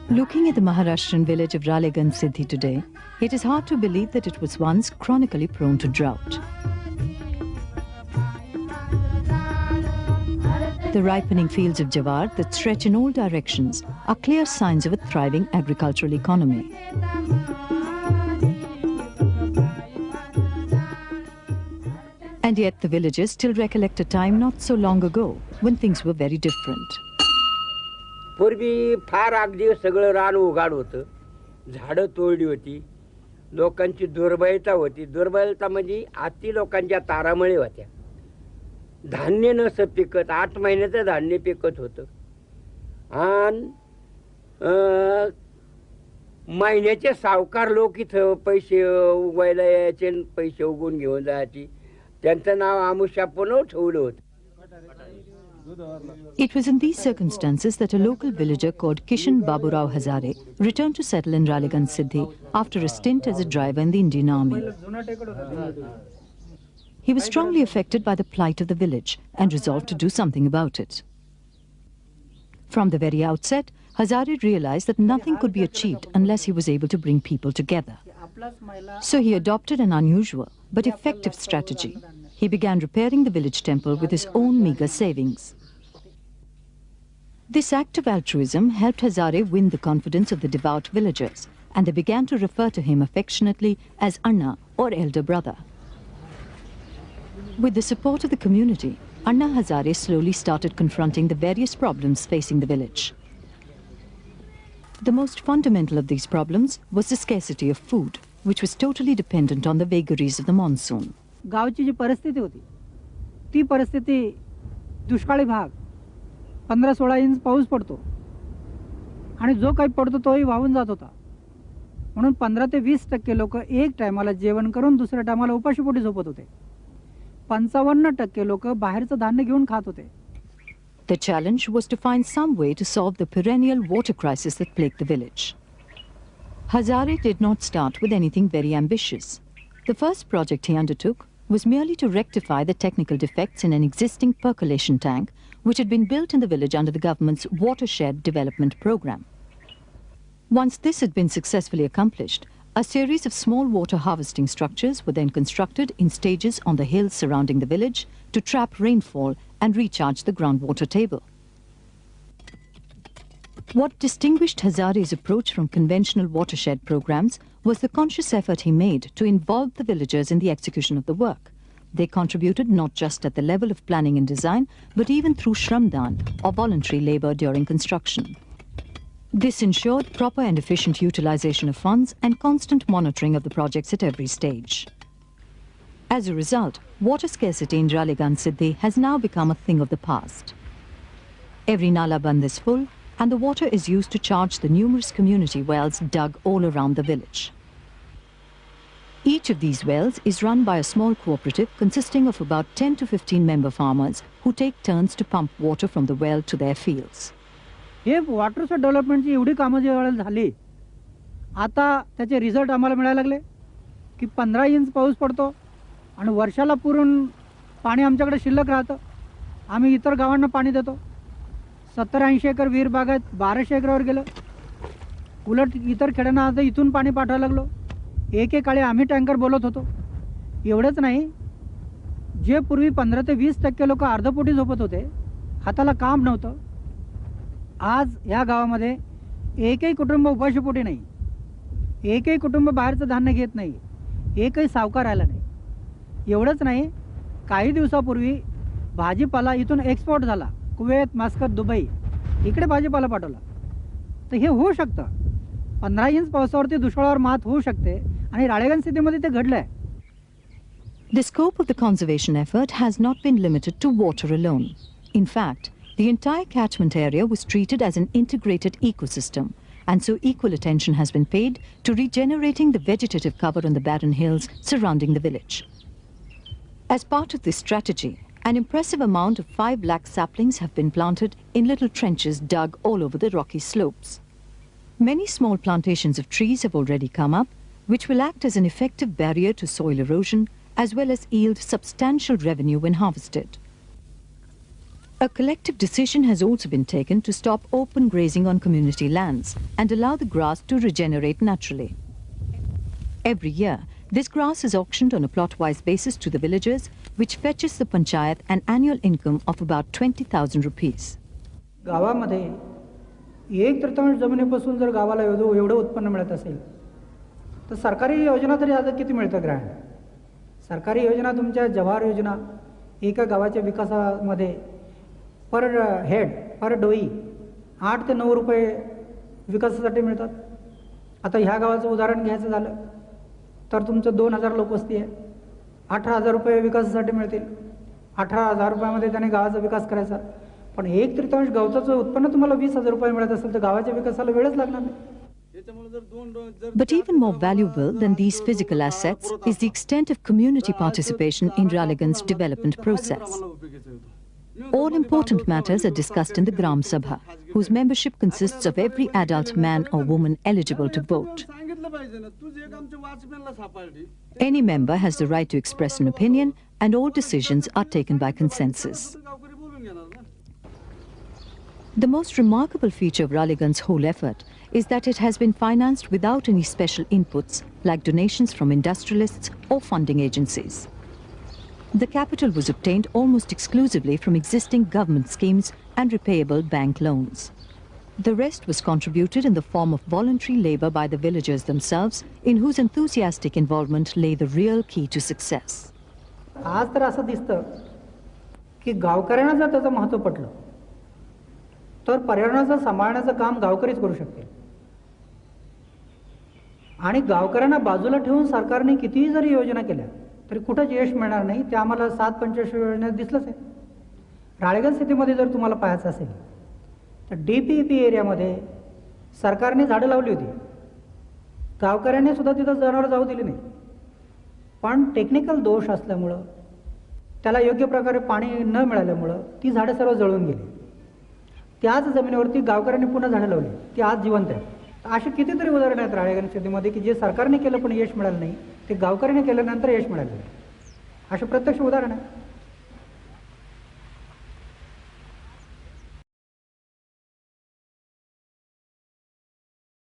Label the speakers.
Speaker 1: Looking at the Maharashtrian village of Ralegan Siddhi today, it is hard to believe that it was once chronically prone to drought. The ripening fields of jawar that stretch in all directions are clear signs of a thriving agricultural economy. And yet the villagers still recollect a time not so long ago when things were very different.
Speaker 2: पूर्वी फार अगदी सगळं रान उघाड होतं, झाडं तोडली होती, लोकांची दुर्बलता होती. दुर्बलता म्हणजे अति लोकांच्या तारामळे होत्या. धान्य नसं पिकत, 8 महिन्याचं धान्य पिकत होतं. आणि महिन्याचे सावकार लोक इथं पैसे उगवायला यायचे, पैसे उगवून घेऊन जायचे. त्यांचं नाव आमुष्यापण ठेवलं होतं.
Speaker 1: It was in these circumstances that a local villager called Kishan Baburao Hazare returned to settle in Ralegan Siddhi after a stint as a driver in the Indian Army. He was strongly affected by the plight of the village and resolved to do something about it. From the very outset, Hazare realized that nothing could be achieved unless he was able to bring people together. So he adopted an unusual but effective strategy. He began repairing the village temple with his own meager savings. This act of altruism helped Hazare win the confidence of the devout villagers, and they began to refer to him affectionately as Anna, or elder brother. With the support of the community, Anna Hazare slowly started confronting the various problems facing the village. The most fundamental of these problems was the scarcity of food, which was totally dependent on the vagaries of the monsoon.
Speaker 3: गावची जी परिस्थिती होती ती परिस्थिती दुष्काळी भाग 15-16 inch पाऊस पडतो आणि जो काही पडतो तोही वाहून जात होता. म्हणून 15 ते 20% लोक एक टायमाला जेवण करून दुसऱ्या टायमाला उपाशीपोटी झोपत होते. 55% लोक बाहेरचं धान्य घेऊन खात होते.
Speaker 1: The challenge was to find some way to solve the perennial water crisis that plagued the village. Hazare did not start with anything very ambitious. The first project he undertook was merely to rectify the technical defects in an existing percolation tank which had been built in the village under the government's watershed development program. Once this had been successfully accomplished, a series of small water harvesting structures were then constructed in stages on the hills surrounding the village to trap rainfall and recharge the groundwater table. What distinguished Hazare's approach from conventional watershed programs was the conscious effort he made to involve the villagers in the execution of the work. They contributed not just at the level of planning and design, but even through shramdan, or voluntary labor during construction. This ensured proper and efficient utilization of funds and constant monitoring of the projects at every stage. As a result, water scarcity in Ralegan Siddhi has now become a thing of the past. Every nala band is full, and the water is used to charge the numerous community wells dug all around the village. Each of these wells is run by a small cooperative consisting of about 10 to 15 member farmers who take turns to pump water from the well to their fields.
Speaker 3: हे वॉटरच्या डेव्हलपमेंटची एवढी कामं ज्यावेळेला झाली, आता त्याचे result आम्हाला मिळायला लागले की 15 इंच पाऊस पडतो आणि वर्षाला पुरून पाणी आमच्याकडे शिल्लक राहतं. आम्ही इतर गावांना पाणी देतो. 70-80 एकर विहीर बागायत 1200 एकरावर गेलं. उलट इतर खेड्यांना आता इथून पाणी पाठवायला लागलो. एकेकाळी आम्ही टँकर बोलत होतो. एवढंच नाही, जे पूर्वी 15 ते 20% लोक अर्धपोटी झोपत होते, हाताला काम नव्हतं, आज या गावामध्ये एकही कुटुंब उपाशीपोटी नाही. एकही कुटुंब बाहेरचं धान्य घेत नाही. एकही सावकार राहिला नाही. एवढंच नाही, काही दिवसापूर्वी भाजीपाला इथून एक्सपोर्ट झाला. कुवेत, मास्कत, दुबई इकडे भाजीपाला पाठवला. तर हे होऊ शकतं. 15 इंच पावसावरती दुष्काळावर मात होऊ शकते आणि राळेगण सिद्धीमध्ये ते घडलंय.
Speaker 1: The scope of the conservation effort has not been limited to water alone. In fact, The entire catchment area was treated as an integrated ecosystem, and so equal attention has been paid to regenerating the vegetative cover on the barren hills surrounding the village. As part of this strategy, an impressive amount of 5 lakh saplings have been planted in little trenches dug all over the rocky slopes. Many small plantations of trees have already come up, which will act as an effective barrier to soil erosion as well as yield substantial revenue when harvested. A collective decision has also been taken to stop open grazing on community lands and allow the grass to regenerate naturally. Every year, this grass is auctioned on a plot-wise basis to the villagers, which fetches the panchayat an annual income of about 20,000 rupees.
Speaker 3: गावामध्ये 1/3 जमिनीपासून जर गावाला एवढं उत्पन्न मिळत असेल तर सरकारी योजना तरी आता किती मिळतं ग्रँट? सरकारी योजना तुमच्या जवाहर योजना एका गावाच्या विकासामध्ये पर हेड पर डोई 8 ते 9 रुपये विकासासाठी मिळतात. आता ह्या गावाचं उदाहरण घ्यायचं झालं तर तुमचं 2000 लोकवस्ती आहे, 18,000 रुपये विकासासाठी मिळतील. 18,000 रुपयामध्ये त्याने गावाचा विकास करायचा, पण 1/3 गावचं उत्पन्न तुम्हाला 20,000 रुपये मिळत असेल तर गावाच्या विकासाला वेळच लागणार नाही.
Speaker 1: But even more valuable than these physical assets is the extent of community participation in Ralegan's development process. All important matters are discussed in the Gram Sabha, whose membership consists of every adult man or woman eligible to vote. Any member has the right to express an opinion, and all decisions are taken by consensus. The most remarkable feature of Ralegan's whole effort is that it has been financed without any special inputs like donations from industrialists or funding agencies. The capital was obtained almost exclusively from existing government schemes and repayable bank loans. The rest was contributed in the form of voluntary labor by the villagers themselves, in whose enthusiastic involvement lay the real key to success.
Speaker 3: आज तर असं दिसतं की गावकऱ्यांना जर त्याचं महत्त्व पटलं तर पर्यावरणाचं सांभाळण्याचं काम गावकरीच करू शकतील. आणि गावकऱ्यांना बाजूला ठेवून सरकारने कितीही जरी योजना केल्या तरी कुठंच यश मिळणार नाही. ते आम्हाला 7-25 योजनेत दिसलंच आहे. राळेगण सिटीमध्ये जर तुम्हाला पाहायचं असेल तर DPEP एरियामध्ये सरकारने झाडं लावली होती, गावकऱ्यांनी सुद्धा तिथं जनावर जाऊ दिली नाही, पण टेक्निकल दोष असल्यामुळं त्याला योग्य प्रकारे पाणी न मिळाल्यामुळं ती झाडं सर्व जळून गेली. त्याच जमिनीवरती गावकऱ्यांनी पुन्हा झाडं लावली, ती आज जिवंत आहे. अशी कितीतरी उदाहरणं आहेत राळेगण सिटीमध्ये की जे सरकारने केलं पण यश मिळालं नाही, ते गावकऱ्यांनी केल्यानंतर यश मिळालं. असे प्रत्यक्ष उदाहरण आहे.